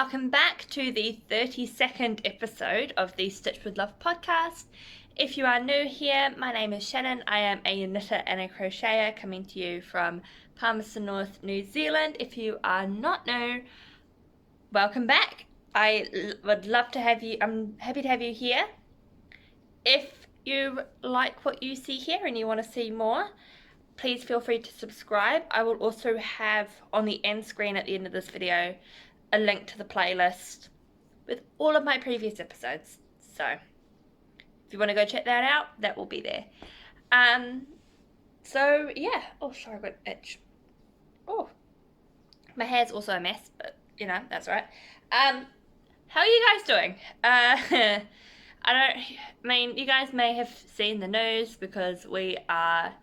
welcome back to the 32nd episode of the Stitch with Love podcast. If you are new here, my name is Shannon. I am a knitter and a crocheter coming to you from Palmerston North, New Zealand. If you are not new, welcome back. I would love to have you, I'm happy to have you here. If you like what you see here and you want to see more, please feel free to subscribe. I will also have on the end screen at the end of this video a link to the playlist with all of my previous episodes. So if you want to go check that out, that will be there. So yeah. Oh, sorry, I got an itch. Oh, my hair's also a mess, but you know, that's all right. How are you guys doing? I mean, you guys may have seen the news because we are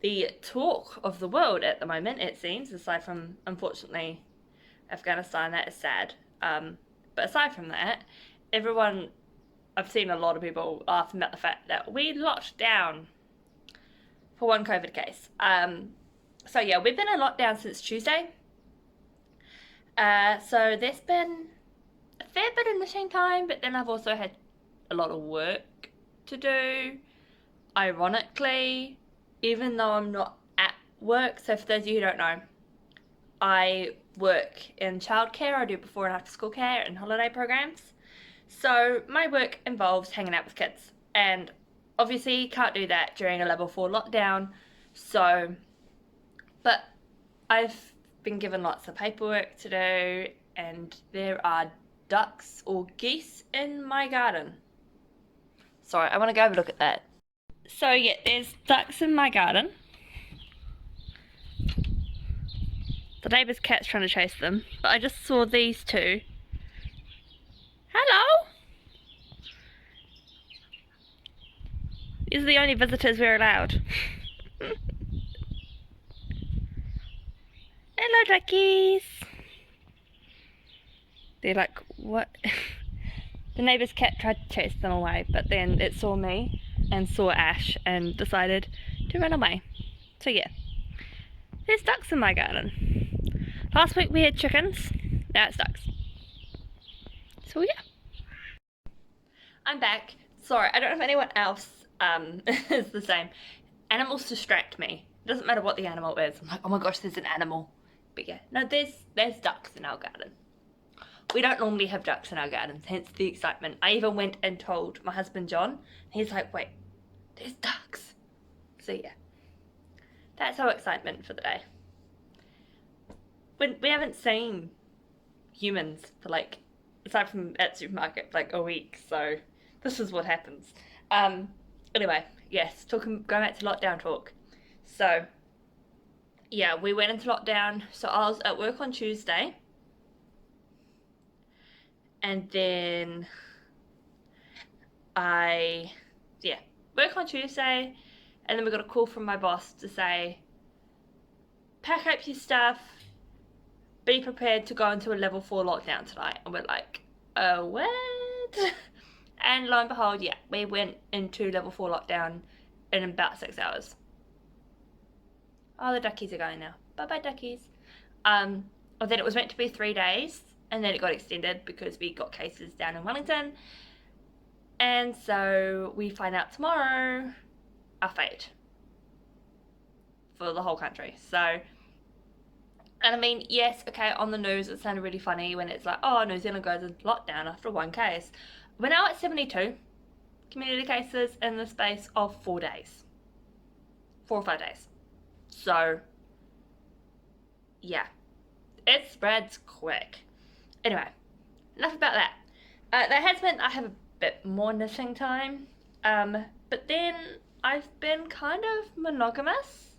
the talk of the world at the moment, it seems, aside from, unfortunately, Afghanistan. That is sad. But aside from that, I've seen a lot of people laughing about the fact that we locked down for one COVID case. So yeah, we've been in lockdown since Tuesday. So there's been a fair bit of knitting time, but then I've also had a lot of work to do. Ironically, even though I'm not at work, so for those of you who don't know, I work in childcare. I do before and after school care and holiday programs. So my work involves hanging out with kids, and obviously you can't do that during a level 4 lockdown. So, but I've been given lots of paperwork to do, and there are ducks or geese in my garden. Sorry, I want to go have a look at that. So yeah, there's ducks in my garden. The neighbour's cat's trying to chase them, but I just saw these two. Hello! These are the only visitors we're allowed. Hello, duckies! They're like, what? The neighbour's cat tried to chase them away, but then it saw me and saw Ash and decided to run away. So yeah, there's ducks in my garden. Last week we had chickens, now it's ducks. So yeah. I'm back. Sorry, I don't know if anyone else is the same. Animals distract me. It doesn't matter what the animal is. I'm like, oh my gosh, there's an animal. But yeah, no, there's ducks in our garden. We don't normally have ducks in our gardens, hence the excitement. I even went and told my husband John. He's like, wait, there's ducks. So yeah, that's our excitement for the day. We haven't seen humans for like, aside from at supermarket, like a week. So this is what happens. Anyway, yes, going back to lockdown talk. So yeah, we went into lockdown. So I was at work on Tuesday. And then work on Tuesday, and then we got a call from my boss to say, pack up your stuff, be prepared to go into a level 4 lockdown tonight. And we're like, oh, what? And lo and behold, yeah, we went into level 4 lockdown in about 6 hours. Oh, the duckies are going now. Bye-bye, duckies. Then it was meant to be 3 days. And then it got extended because we got cases down in Wellington. And so we find out tomorrow our fate for the whole country. So, and I mean, yes, okay, on the news it sounded really funny when it's like, oh, New Zealand goes into lockdown after one case. We're now at 72 community cases in the space of 4 days. 4 or 5 days. So, yeah, it spreads quick. Anyway, enough about that. That has meant I have a bit more knitting time, but then I've been kind of monogamous,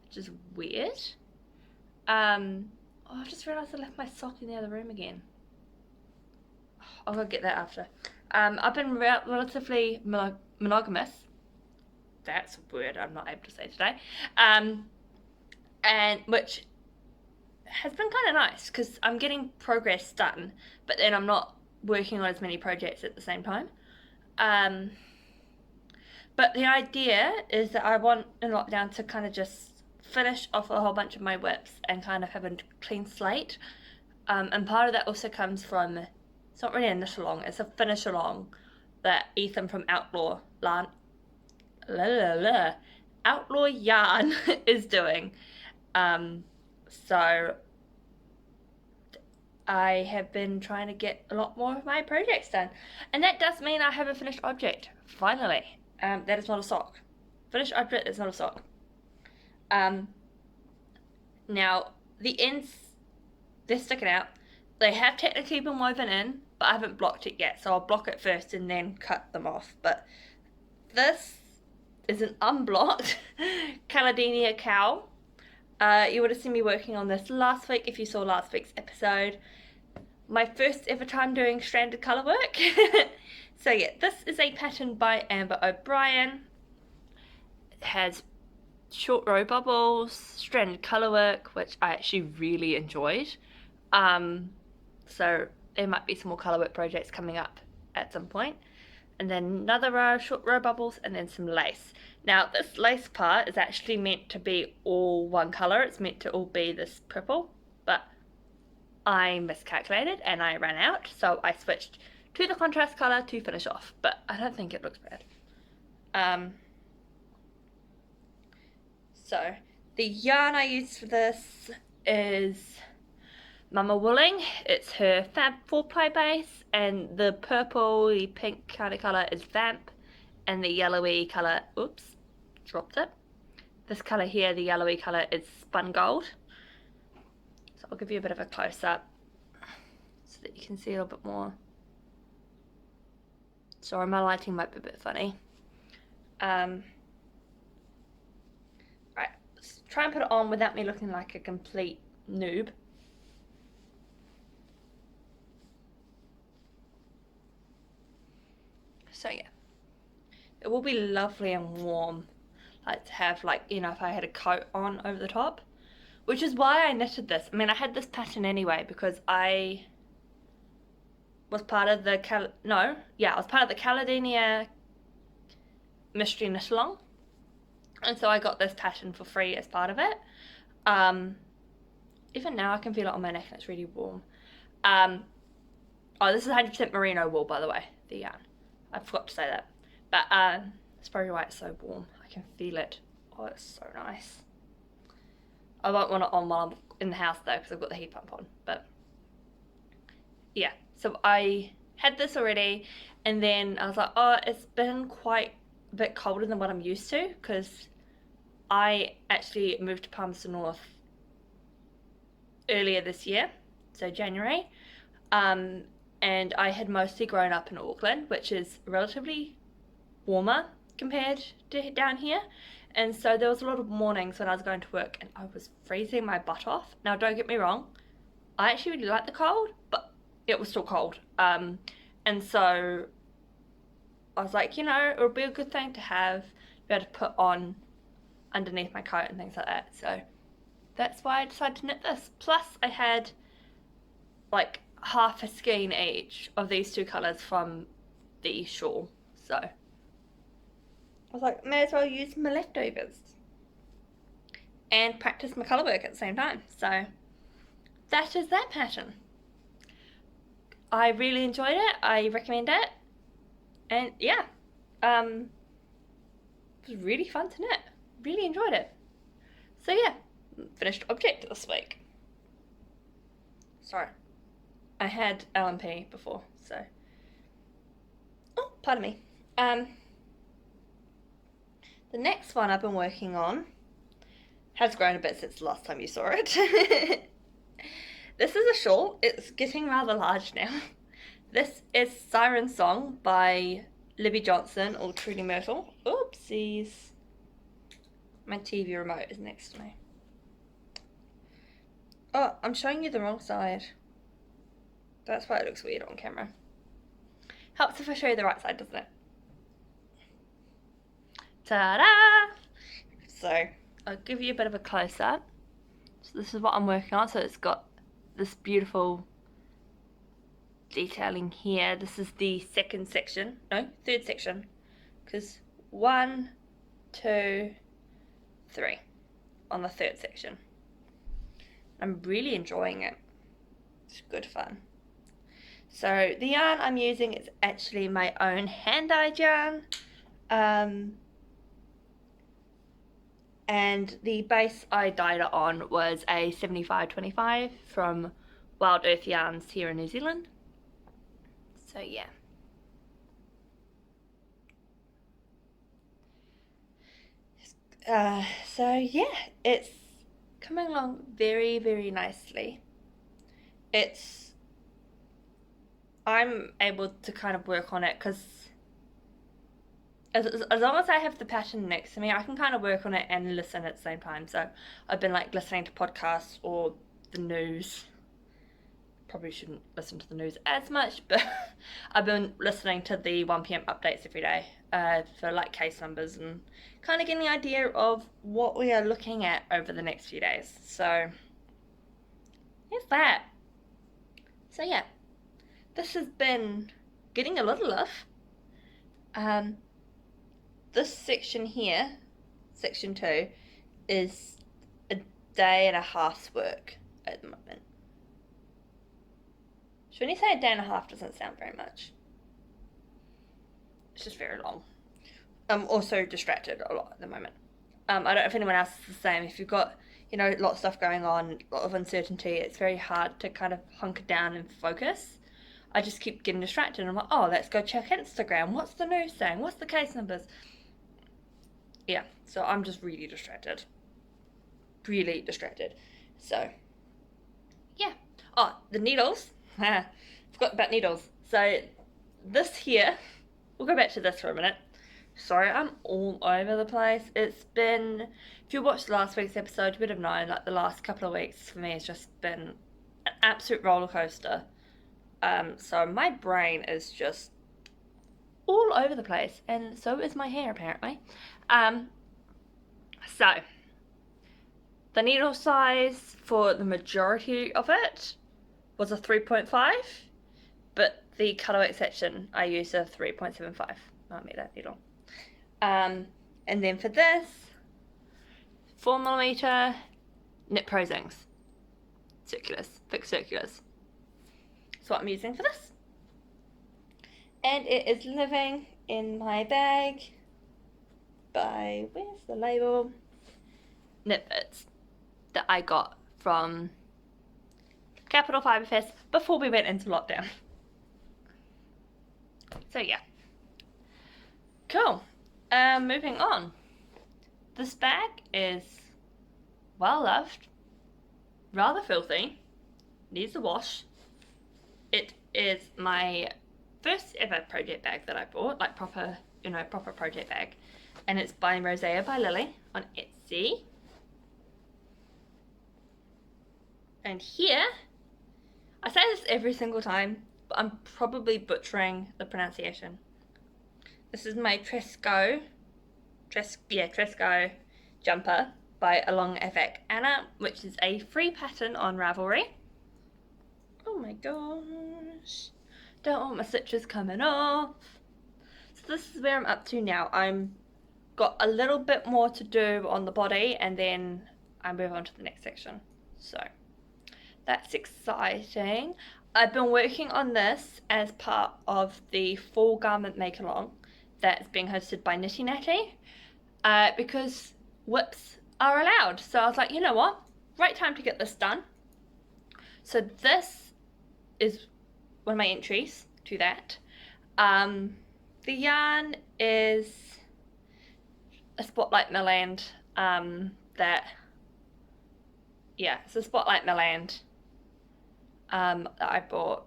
which is weird. Oh, I just realised I left my sock in the other room again. I'll go get that after. I've been relatively monogamous. That's a word I'm not able to say today. And which has been kind of nice because I'm getting progress done, but then I'm not working on as many projects at the same time. But the idea is that I want in lockdown to kind of just finish off a whole bunch of my whips and kind of have a clean slate. And part of that also comes from, it's not really a knit along, it's a finish along that Ethan from Outlaw Yarn is doing. So I have been trying to get a lot more of my projects done, and that does mean I have a finished object finally. That is not a sock. Finished object is not a sock. Now the ends, they're sticking out. They have technically been woven in, but I haven't blocked it yet, so I'll block it first and then cut them off. But this is an unblocked Kaladenia Cowl. You would have seen me working on this last week if you saw last week's episode. My first ever time doing stranded colour work. So yeah, this is a pattern by Amber O'Brien. It has short row bubbles, stranded colour work, which I actually really enjoyed. So there might be some more colour work projects coming up at some point. And then another row, short row bubbles, and then some lace. Now this lace part is actually meant to be all one colour. It's meant to all be this purple, but I miscalculated and I ran out, so I switched to the contrast colour to finish off, but I don't think it looks bad. So the yarn I used for this is Mama Wooling. It's her Fab 4-ply base, and the purple pink kind of colour is Vamp, and the yellowy colour, oops, dropped it. This colour here, the yellowy colour, is Spun Gold. So I'll give you a bit of a close-up so that you can see a little bit more. Sorry, my lighting might be a bit funny. Right, let's try and put it on without me looking like a complete noob. So yeah, it will be lovely and warm, like to have, like, you know, if I had a coat on over the top, which is why I knitted this. I mean, I had this pattern anyway because I was part of the I was part of the Kaladenia mystery knit along, and so I got this pattern for free as part of it. Even now I can feel it on my neck and it's really warm. Oh, this is 100% merino wool, by the way, the yarn. I forgot to say that, but that's probably why it's so warm. I can feel it. Oh, it's so nice. I won't want it on while I'm in the house though, because I've got the heat pump on. But yeah, so I had this already, and then I was like, oh, it's been quite a bit colder than what I'm used to, because I actually moved to Palmerston North earlier this year, so January. And I had mostly grown up in Auckland, which is relatively warmer compared to down here. And so there was a lot of mornings when I was going to work and I was freezing my butt off. Now, don't get me wrong, I actually really like the cold, but it was still cold. And so I was like, you know, it would be a good thing to have, be able to put on underneath my coat and things like that. So that's why I decided to knit this. Plus I had like half a skein each of these two colours from the shawl, so I was like, may as well use my leftovers and practice my colour work at the same time. So that is that pattern. I really enjoyed it. I recommend it, and yeah, it was really fun to knit. Really enjoyed it. So yeah, finished object this week. Sorry, I had LMP before, so, oh, pardon me. The next one I've been working on has grown a bit since the last time you saw it. This is a shawl. It's getting rather large now. This is Siren Song by Libby Johnson or Trudy Myrtle. Oopsies. My TV remote is next to me. Oh, I'm showing you the wrong side. That's why it looks weird on camera. Helps if I show you the right side, doesn't it? Ta-da! So, I'll give you a bit of a close-up. So this is what I'm working on. So it's got this beautiful detailing here. This is the third section. Because 1, 2, 3 on the third section. I'm really enjoying it. It's good fun. So the yarn I'm using is actually my own hand-dyed yarn. And the base I dyed it on was a 75/25 from Wild Earth Yarns here in New Zealand. So yeah. So yeah, it's coming along very, very nicely. I'm able to kind of work on it because as long as I have the pattern next to me, I can kind of work on it and listen at the same time. So I've been like listening to podcasts or the news. Probably shouldn't listen to the news as much, but I've been listening to the 1 p.m. updates every day for like case numbers and kind of getting the idea of what we are looking at over the next few days. So here's that. So yeah, this has been getting a little love. This section here, section 2, is a day and a half's work at the moment. So when you say a day and a half, doesn't sound very much. It's just very long. I'm also distracted a lot at the moment. I don't know if anyone else is the same. If you've got, lots of stuff going on, a lot of uncertainty, it's very hard to kind of hunker down and focus. I just keep getting distracted. I'm like, oh, let's go check Instagram. What's the news saying? What's the case numbers? Yeah, so I'm just really distracted. Really distracted. So, yeah. Oh, the needles. Forgot about needles. So, this here, we'll go back to this for a minute. Sorry, I'm all over the place. It's been, if you watched last week's episode, you would have known, like the last couple of weeks for me has just been an absolute roller coaster. So my brain is just all over the place, and so is my hair apparently. So the needle size for the majority of it was a 3.5, but the cutaway section I used a 3.75 millimeter needle. And then for this, 4mm knit prosings, circulars, thick circulars. That's what I'm using for this. And it is living in my bag by, where's the label? Knit Bits that I got from Capital Fibre Fest before we went into lockdown. So yeah. Cool. Moving on. This bag is well loved, rather filthy, needs a wash. It is my first ever project bag that I bought, like proper project bag. And it's by Rosea by Lily on Etsy. And here, I say this every single time, but I'm probably butchering the pronunciation. This is my Tresco jumper by Along Avec Anna, which is a free pattern on Ravelry. Oh my gosh, don't want my stitches coming off. So this is where I'm up to now. I'm got a little bit more to do on the body, and then I move on to the next section. So that's exciting. I've been working on this as part of the fall garment make along that's being hosted by Nitty Natty, because whips are allowed. So I was like, you know what? Right time to get this done. So this is one of my entries to that. The yarn is a Spotlight Milland that it's a Spotlight Milland that I bought,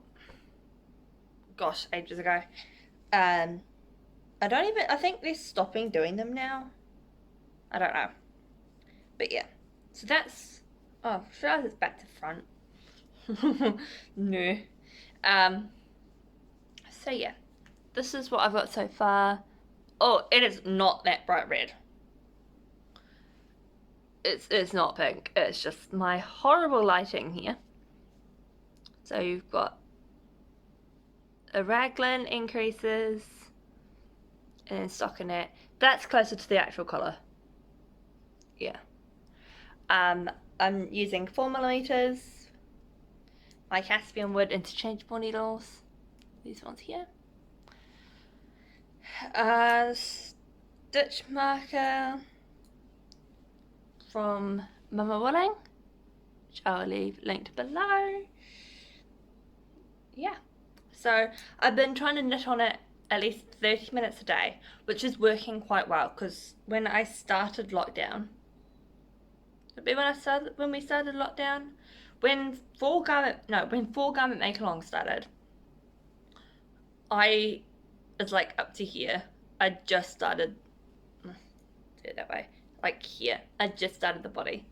gosh, ages ago. I think they're stopping doing them now. I don't know. But yeah, so that's, should I just back to front? No. So yeah, this is what I've got so far. Oh, it is not that bright red. It's not pink. It's just my horrible lighting here. So you've got a raglan increases and then stockinette. That's closer to the actual colour. Yeah. I'm using 4mm my Caspian wood interchangeable needles. These ones here. Stitch marker from Mama Willing, which I'll leave linked below. Yeah, so I've been trying to knit on it at least 30 minutes a day, which is working quite well, because when I started lockdown, when we started lockdown, when Fall Garment Make Along started, I was like up to here. I just started, do it that way, like here. I just started the body,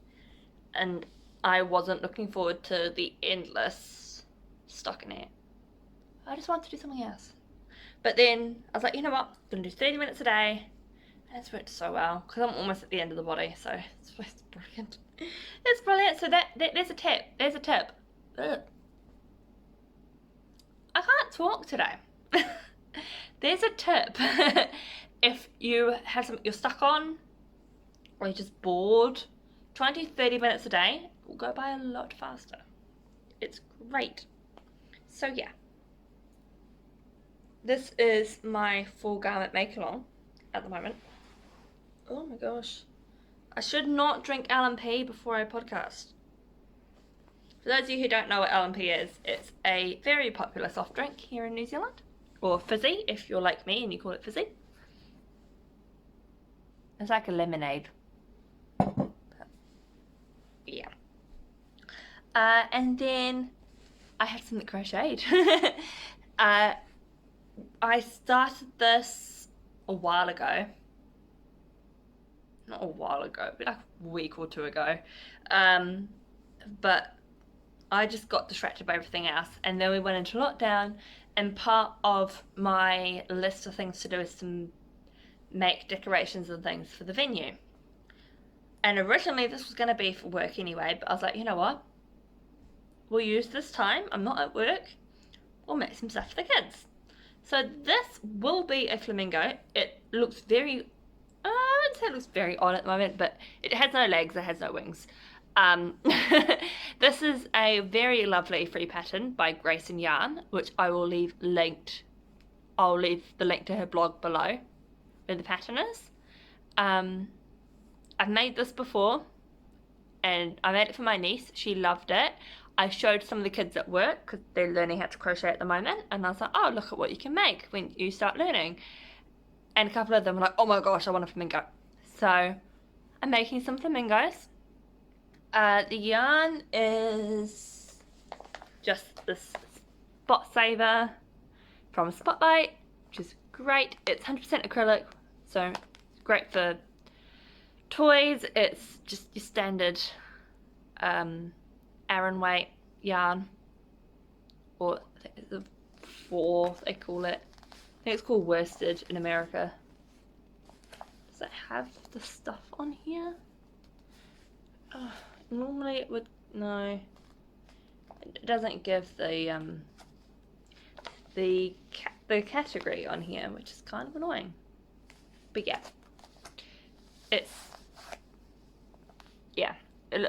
and I wasn't looking forward to the endless stockinette. I just wanted to do something else. But then I was like, you know what, I'm gonna do 30 minutes a day, and it's worked so well, because I'm almost at the end of the body, so it's brilliant. It's brilliant. So there's a tip. Ugh. I can't talk today. There's a tip. If you have something you're stuck on, or you're just bored, try and do 30 minutes a day. It will go by a lot faster. It's great. So yeah, this is my Fall Garment Make Along at the moment. Oh my gosh, I should not drink LMP before I podcast. For those of you who don't know what LMP is, it's a very popular soft drink here in New Zealand, or fizzy if you're like me and you call it fizzy. It's like a lemonade. Yeah. And then I had something crocheted. I started this a while ago. Not a while ago, but like a week or two ago. But I just got distracted by everything else, and then we went into lockdown, and part of my list of things to do is to make decorations and things for the venue. And originally this was going to be for work anyway, but I was like, you know what, we'll use this time, I'm not at work, we'll make some stuff for the kids. So this will be a flamingo. It looks very, I wouldn't say it looks very odd at the moment, but it has no legs, it has no wings. This is a very lovely free pattern by Grace and Yarn, which I will leave linked. I'll leave the link to her blog below where the pattern is. I've made this before, and I made it for my niece. She loved it. I showed some of the kids at work because they're learning how to crochet at the moment, and I was like, oh, look at what you can make when you start learning. And a couple of them were like, oh my gosh, I want a flamingo. So I'm making some flamingos. The yarn is just this Spot Saver from Spotlight, which is great. It's 100% acrylic, so great for toys. It's just your standard Aran weight yarn, or I think it's a 4 they call it. I think it's called worsted in America. Does it have the stuff on here? Oh, normally it would, no. It doesn't give the category on here, which is kind of annoying. But yeah, it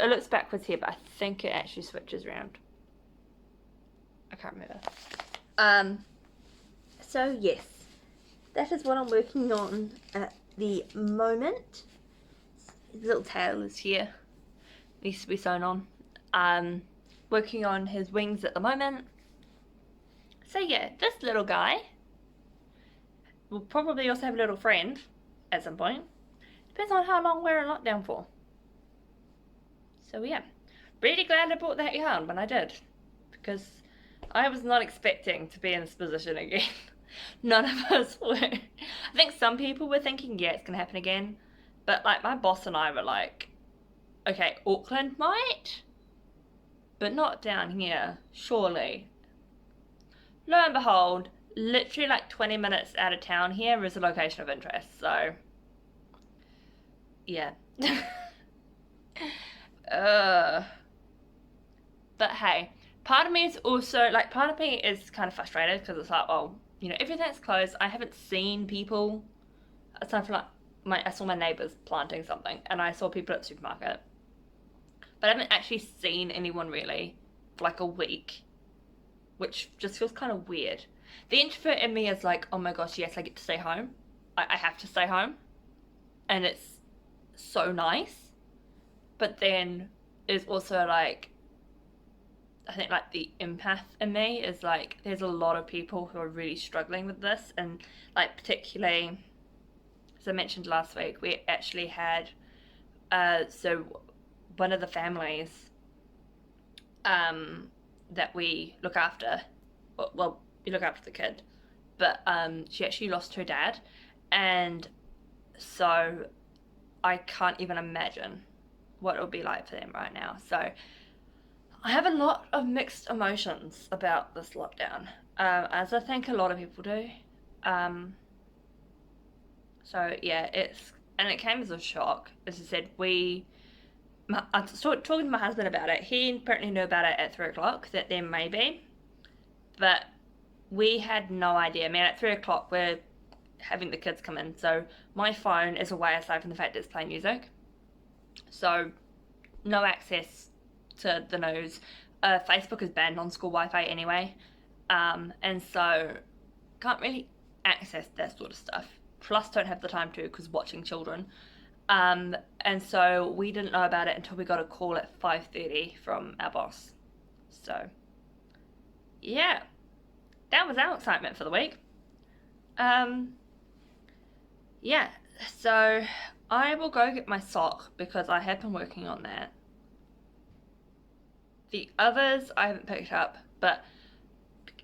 looks backwards here, but I think it actually switches around. I can't remember. So yes, that is what I'm working on at the moment. His little tail is here, needs to be sewn on. Working on his wings at the moment. So yeah, this little guy will probably also have a little friend at some point. Depends on how long we're in lockdown for. So yeah, really glad I bought that yarn when I did, because I was not expecting to be in this position again. None of us were. I think some people were thinking, yeah, it's gonna happen again, but like my boss and I were like, okay, Auckland might, but not down here, surely. Lo and behold, literally like 20 minutes out of town here is a location of interest, so yeah. But hey, part of me is also like, part of me is kind of frustrated because it's like, oh, you know, everything's closed. I haven't seen people. Aside from like I saw my neighbours planting something, and I saw people at the supermarket, but I haven't actually seen anyone really for like a week. which just feels kind of weird. The introvert in me is like, oh my gosh, yes, I get to stay home. I have to stay home. And it's so nice. But then there's also like, I think like the empath in me is like, there's a lot of people who are really struggling with this. And like particularly, as I mentioned last week, we actually had, so one of the families that we look after, well, we look after the kid, but she actually lost her dad. And so I can't even imagine what it would be like for them right now. So I have a lot of mixed emotions about this lockdown, as I think a lot of people do. So yeah, it came as a shock. As I said, I was talking to my husband about it. He apparently knew about it at 3 o'clock, that there may be, but we had no idea. I mean, at 3 o'clock we're having the kids come in, so my phone is away aside from the fact that it's playing music. So no access to the news. Facebook is banned on school Wi-Fi anyway, and so can't really access that sort of stuff. Plus don't have the time to, because watching children. And so we didn't know about it until we got a call at 5:30 from our boss. So yeah, that was our excitement for the week. Yeah, so I will go get my sock because I have been working on that. The others I haven't picked up, but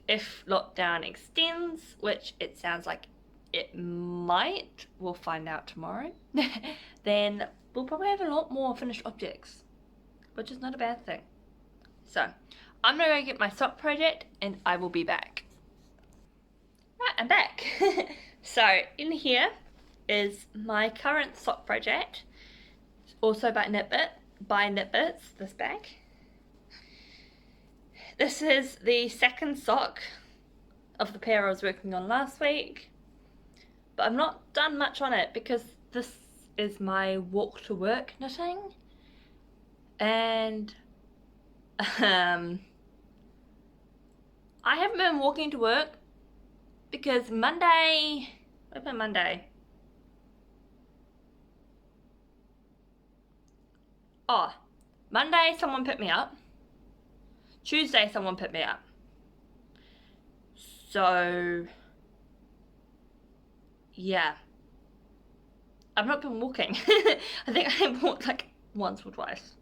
if lockdown extends, which it sounds like it might, we'll find out tomorrow, then we'll probably have a lot more finished objects, which is not a bad thing. So I'm gonna go get my sock project and I will be back. Right, I'm back. So in here is my current sock project, also by Knitbits, this bag. This is the second sock of the pair I was working on last week, but I've not done much on it because this is my walk to work knitting, and I haven't been walking to work because Monday, Monday someone picked me up. Tuesday someone picked me up. So yeah, I've not been walking. I think I walked like once or twice,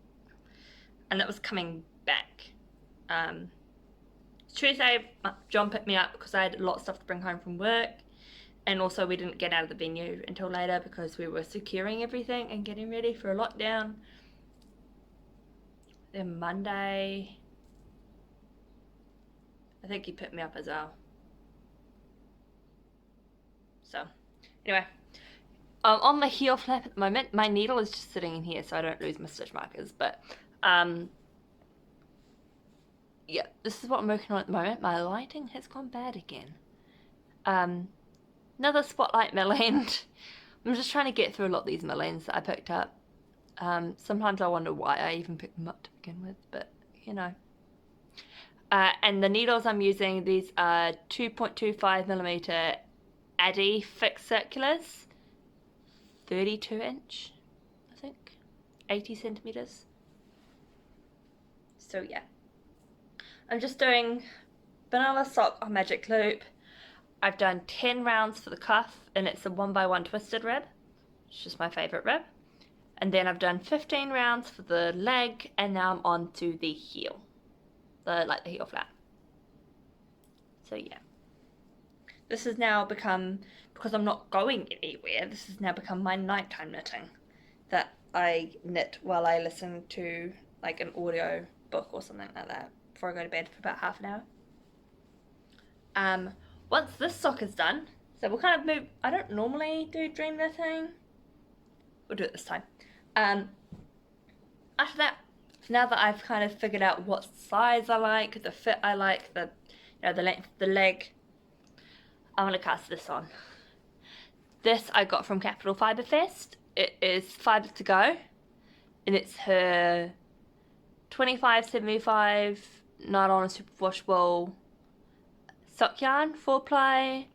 and that was coming back. Tuesday John picked me up because I had a lot of stuff to bring home from work, and also we didn't get out of the venue until later because we were securing everything and getting ready for a lockdown. Then Monday, I think he picked me up as well. So anyway, on the heel flap at the moment, my needle is just sitting in here so I don't lose my stitch markers, but yeah, this is what I'm working on at the moment. My lighting has gone bad again. Another spotlight millend. I'm just trying to get through a lot of these millends that I picked up. Sometimes I wonder why I even picked them up to begin with, but you know. And the needles I'm using, these are 2.25mm Addy fixed circulars, 32-inch, I think, 80 centimeters. So yeah, I'm just doing vanilla sock on magic loop. I've done 10 rounds for the cuff, and it's a 1x1 twisted rib. It's just my favorite rib. And then I've done 15 rounds for the leg, and now I'm on to the heel, the heel flap. So yeah, this has now become, because I'm not going anywhere, this has now become my nighttime knitting that I knit while I listen to like an audio book or something like that before I go to bed for about half an hour. Once this sock is done, so we'll kind of move. I don't normally do dream knitting. We'll do it this time. After that, now that I've kind of figured out what size I like, the fit I like, the length of the leg, I'm gonna cast this on. This I got from Capital Fibre Fest. It is Fibre to Go, and it's her 25/75 nylon superwash wool sock yarn, 4-ply,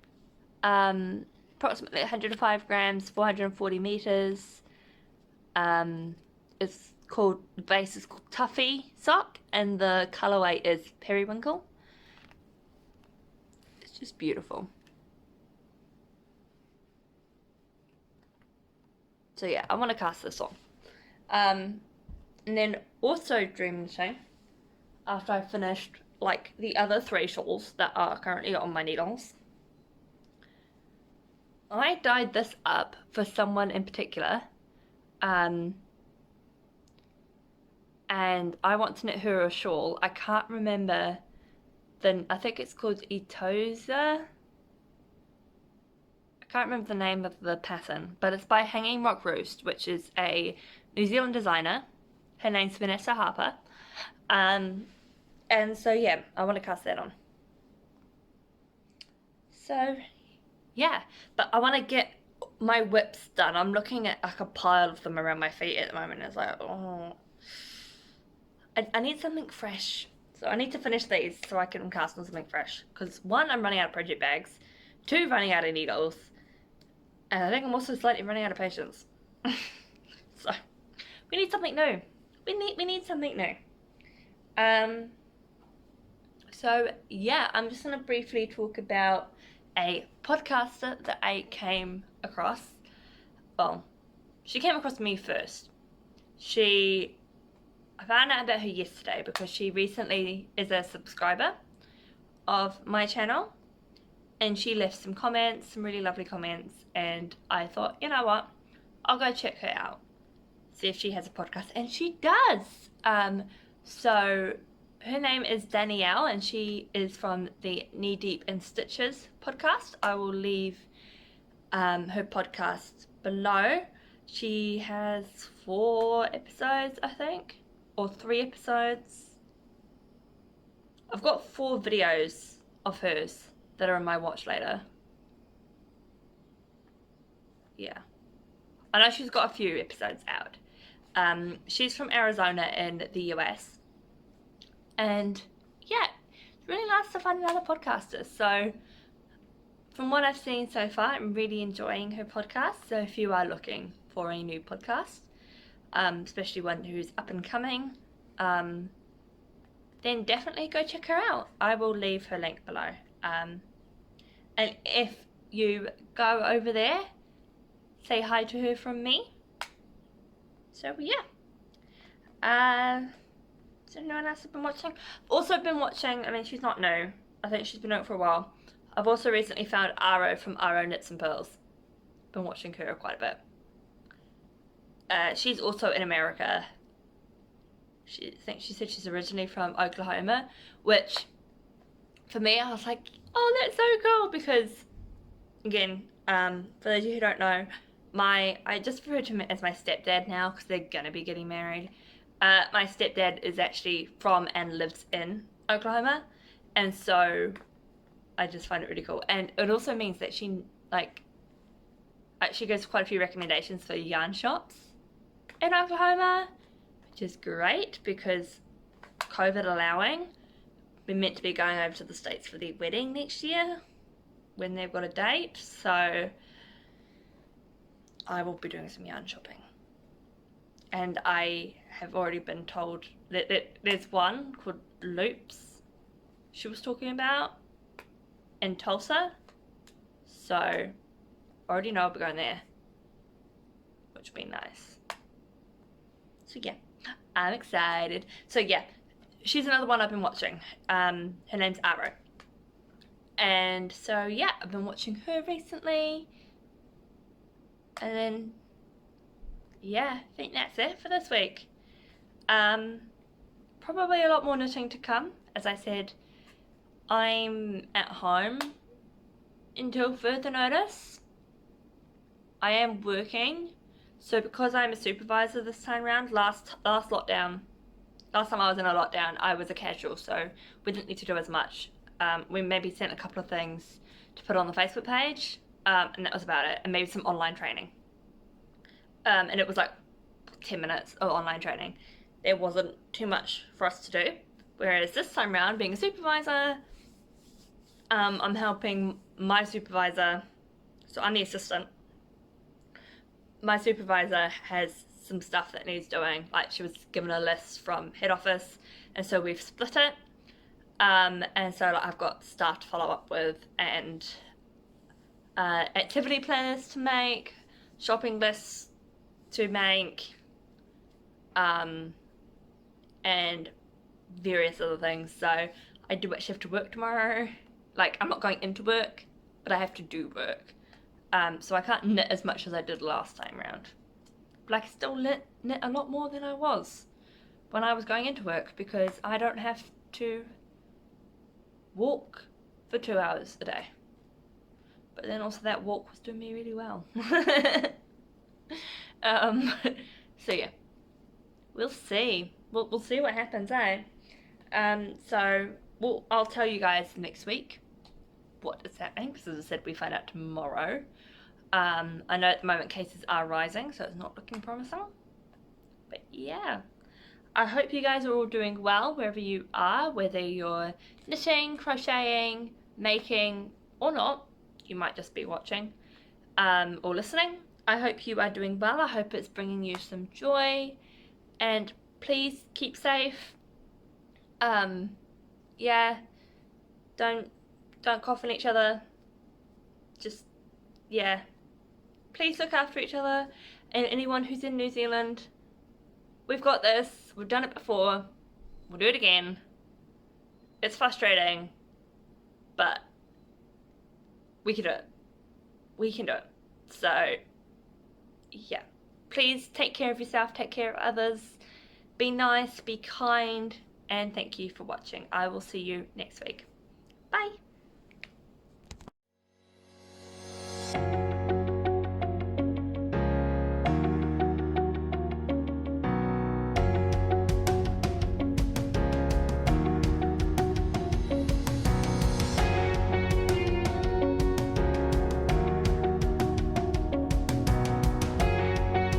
approximately 105 grams, 440 meters. It's called, the base is called Tuffy sock, and the colorway is Periwinkle. It's just beautiful. So yeah, I want to cast this on. And then also dream knitting, after I finished like the other 3 shawls that are currently on my needles, I dyed this up for someone in particular, and I want to knit her a shawl. I can't remember I think it's called Itosa. I can't remember the name of the pattern, but it's by Hanging Rock Roost, which is a New Zealand designer. Her name's Vanessa Harper. And so yeah, I want to cast that on. So yeah, but I want to get my whips done. I'm looking at like a pile of them around my feet at the moment. It's like, oh, I need something fresh. So I need to finish these so I can cast on something fresh. Because 1, I'm running out of project bags. 2, running out of needles. And I think I'm also slightly running out of patience. So we need something new. We need something new. So yeah, I'm just gonna briefly talk about a podcaster that I came across. Well, she came across me first. I found out about her yesterday because she recently is a subscriber of my channel, and she left some comments, some really lovely comments, and I thought, you know what, I'll go check her out, see if she has a podcast, and she does. So her name is Danielle, and she is from the Knee Deep in Stitches podcast. I will leave her podcast below. She has 4 episodes, I think, or 3 episodes. I've got 4 videos of hers that are in my watch later. Yeah, I know she's got a few episodes out. She's from Arizona in the US, and yeah, it's really nice to find another podcaster. So from what I've seen so far, I'm really enjoying her podcast. So if you are looking for a new podcast, especially one who's up and coming, then definitely go check her out. I will leave her link below. And if you go over there, say hi to her from me. So yeah. Is there anyone else I've been watching? I've also been watching, I mean, she's not new. I think she's been doing it for a while. I've also recently found Aro from Aro Knits and Pearls. Been watching her quite a bit. She's also in America. I think she said she's originally from Oklahoma, which for me, I was like, oh, that's so cool, because again, for those of you who don't know, I just refer to him as my stepdad now because they're gonna be getting married. My stepdad is actually from and lives in Oklahoma, and so I just find it really cool. And it also means that she gives quite a few recommendations for yarn shops in Oklahoma, which is great because COVID allowing, we're meant to be going over to the States for their wedding next year when they've got a date, so I will be doing some yarn shopping. And I have already been told that there's one called Loops she was talking about in Tulsa, so I already know I'll be going there, which will be nice. So yeah, I'm excited. So yeah, she's another one I've been watching. Her name's Aro. And so yeah, I've been watching her recently. And then yeah, I think that's it for this week. Probably a lot more knitting to come. As I said, I'm at home until further notice. I am working. So because I'm a supervisor this time around, last time I was in a lockdown, I was a casual, so we didn't need to do as much. We maybe sent a couple of things to put on the Facebook page, and that was about it, and maybe some online training. And it was like 10 minutes of online training. There wasn't too much for us to do. Whereas this time around, being a supervisor, I'm helping my supervisor, so I'm the assistant. My supervisor has some stuff that needs doing, like she was given a list from head office, and so we've split it. And so like, I've got stuff to follow up with, and activity planners to make, shopping lists to make, and various other things. So I do actually have to work tomorrow. Like, I'm not going into work, but I have to do work. So I can't knit as much as I did last time round. But I can still knit a lot more than I was when I was going into work, because I don't have to walk for 2 hours a day. But then also that walk was doing me really well. So yeah, we'll see. We'll see what happens, eh? So I'll tell you guys next week what is happening, because as I said, we find out tomorrow. I know at the moment cases are rising, so it's not looking promising. But yeah, I hope you guys are all doing well wherever you are, whether you're knitting, crocheting, making, or not. You might just be watching or listening. I hope you are doing well. I hope it's bringing you some joy, and please keep safe. Yeah, don't cough on each other. Just, yeah, please look after each other, and anyone who's in New Zealand, we've got this. We've done it before. We'll do it again. It's frustrating, but we can do it. We can do it. So, yeah. Please take care of yourself, take care of others, be nice, be kind, and thank you for watching. I will see you next week. Bye!